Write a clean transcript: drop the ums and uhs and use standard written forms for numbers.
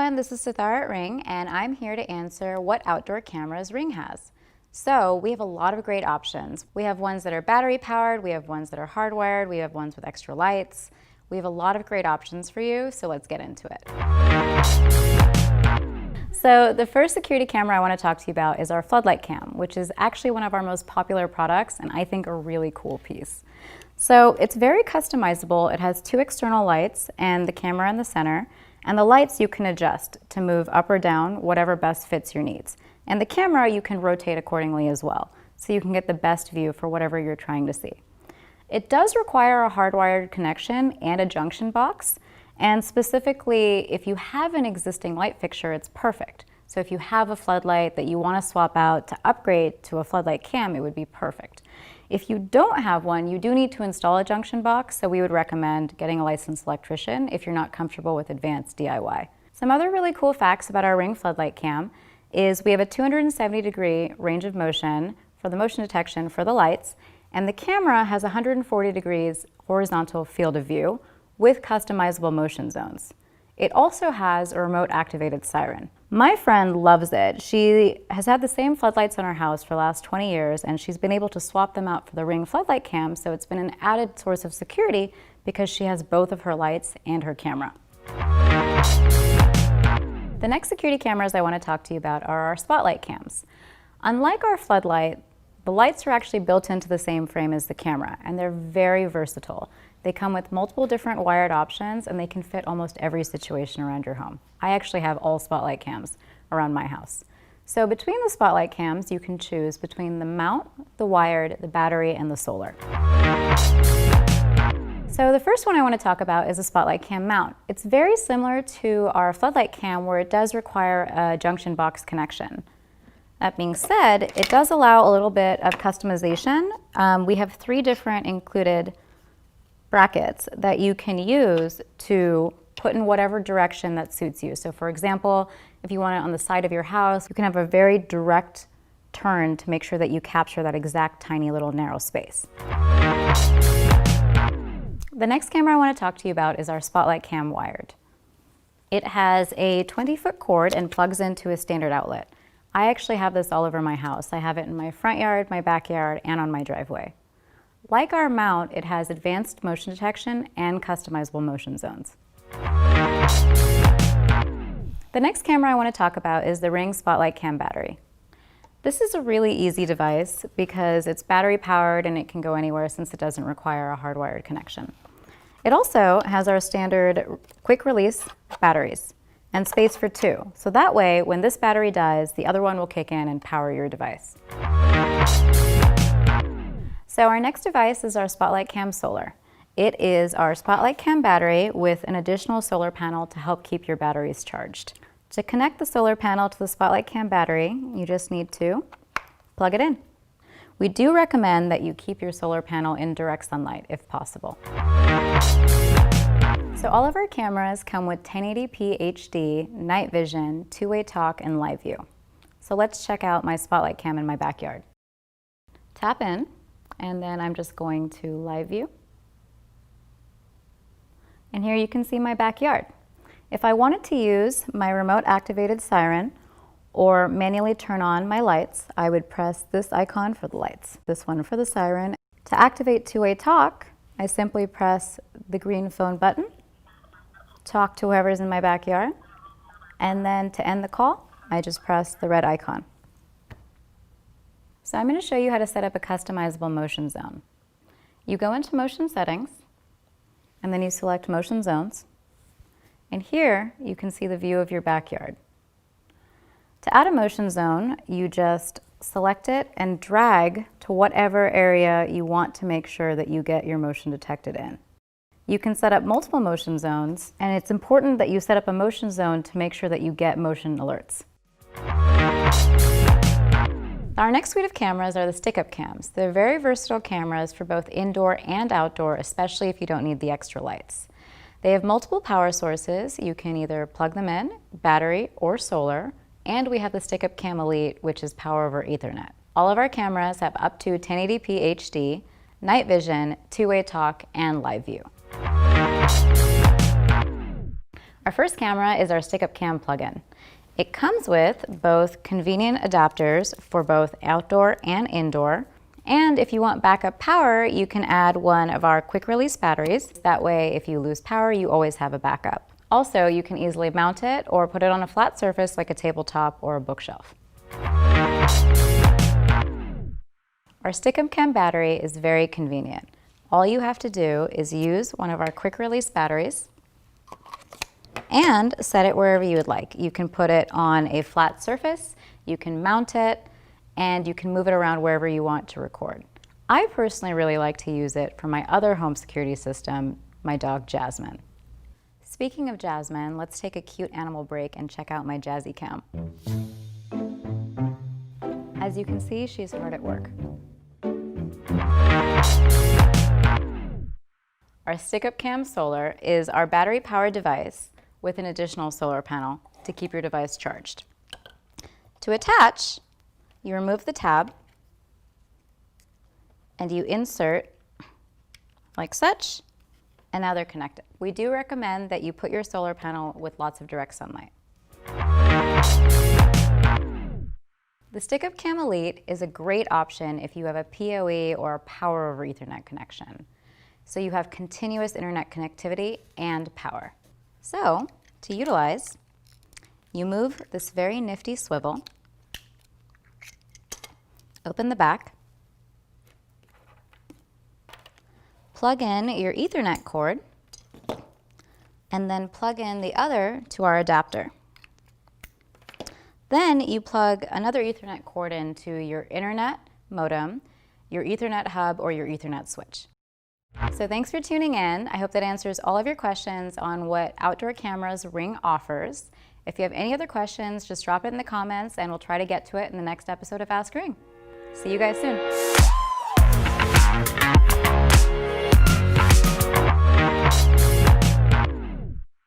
everyone, this is Sitara at Ring, and I'm here to answer what outdoor cameras Ring has. So we have a lot of great options. We have ones that are battery powered, we have ones that are hardwired, we have ones with extra lights. We have a lot of great options for you, so let's get into it. So the first security camera I want to talk to you about is our floodlight cam, which is actually one of our most popular products and I think a really cool piece. So it's very customizable. It has two external lights and the camera in the center. And the lights you can adjust to move up or down, whatever best fits your needs. And the camera you can rotate accordingly as well, so you can get the best view for whatever you're trying to see. It does require a hardwired connection and a junction box, and specifically, if you have an existing light fixture, it's perfect. So if you have a floodlight that you want to swap out to upgrade to a floodlight cam, it would be perfect. If you don't have one, you do need to install a junction box, so we would recommend getting a licensed electrician if you're not comfortable with advanced DIY. Some other really cool facts about our Ring floodlight cam is we have a 270-degree range of motion for the motion detection for the lights, and the camera has 140 degrees horizontal field of view with customizable motion zones. It also has a remote-activated siren. My friend loves it. She has had the same floodlights in her house for the last 20 years, and she's been able to swap them out for the Ring floodlight cam, so it's been an added source of security because she has both of her lights and her camera. The next security cameras I want to talk to you about are our spotlight cams. Unlike our floodlight, the lights are actually built into the same frame as the camera, and they're very versatile. They come with multiple different wired options, and they can fit almost every situation around your home. I actually have all spotlight cams around my house. So between the spotlight cams, you can choose between the mount, the wired, the battery, and the solar. So the first one I want to talk about is a spotlight cam mount. It's very similar to our floodlight cam where it does require a junction box connection. That being said, it does allow a little bit of customization. We have 3 different included brackets that you can use to put in whatever direction that suits you. So for example, if you want it on the side of your house, you can have a very direct turn to make sure that you capture that exact tiny little narrow space. The next camera I want to talk to you about is our spotlight cam wired. It has a 20-foot cord and plugs into a standard outlet. I actually have this all over my house. I have it in my front yard, my backyard, and on my driveway. Like our mount, it has advanced motion detection and customizable motion zones. The next camera I want to talk about is the Ring Spotlight Cam battery. This is a really easy device because it's battery powered and it can go anywhere since it doesn't require a hardwired connection. It also has our standard quick release batteries and space for 2. So that way, when this battery dies, the other one will kick in and power your device. So our next device is our Spotlight Cam Solar. It is our Spotlight Cam battery with an additional solar panel to help keep your batteries charged. To connect the solar panel to the Spotlight Cam battery, you just need to plug it in. We do recommend that you keep your solar panel in direct sunlight if possible. So all of our cameras come with 1080p HD, night vision, two-way talk, and live view. So let's check out my Spotlight Cam in my backyard. Tap in, and then I'm just going to live view. And here you can see my backyard. If I wanted to use my remote activated siren or manually turn on my lights, I would press this icon for the lights, this one for the siren. To activate two-way talk, I simply press the green phone button, talk to whoever's in my backyard, and then to end the call, I just press the red icon. So I'm going to show you how to set up a customizable motion zone. You go into motion settings, and then you select motion zones. And here you can see the view of your backyard. To add a motion zone, you just select it and drag to whatever area you want to make sure that you get your motion detected in. You can set up multiple motion zones, and it's important that you set up a motion zone to make sure that you get motion alerts. Our next suite of cameras are the stick-up cams. They're very versatile cameras for both indoor and outdoor, especially if you don't need the extra lights. They have multiple power sources. You can either plug them in, battery or solar, and we have the Stick-Up Cam Elite, which is power over Ethernet. All of our cameras have up to 1080p HD, night vision, two-way talk, and live view. Our first camera is our stick-up cam plug-in. It comes with both convenient adapters for both outdoor and indoor. And if you want backup power, you can add one of our quick-release batteries. That way, if you lose power, you always have a backup. Also, you can easily mount it or put it on a flat surface like a tabletop or a bookshelf. Our stick-up cam battery is very convenient. All you have to do is use one of our quick-release batteries and set it wherever you would like. You can put it on a flat surface, you can mount it, and you can move it around wherever you want to record. I personally really like to use it for my other home security system, my dog Jasmine. Speaking of Jasmine, let's take a cute animal break and check out my Jazzy cam. As you can see, she's hard at work. Our stick-up cam solar is our battery-powered device with an additional solar panel to keep your device charged. To attach, you remove the tab and you insert like such, and now they're connected. We do recommend that you put your solar panel with lots of direct sunlight. The Stick-Up Cam Elite is a great option if you have a PoE or a Power over Ethernet connection. So you have continuous internet connectivity and power. So, to utilize, you move this very nifty swivel, open the back, plug in your Ethernet cord, and then plug in the other to our adapter. Then you plug another Ethernet cord into your internet modem, your Ethernet hub, or your Ethernet switch. So thanks for tuning in. I hope that answers all of your questions on what outdoor cameras Ring offers. If you have any other questions, just drop it in the comments and we'll try to get to it in the next episode of Ask Ring. See you guys soon.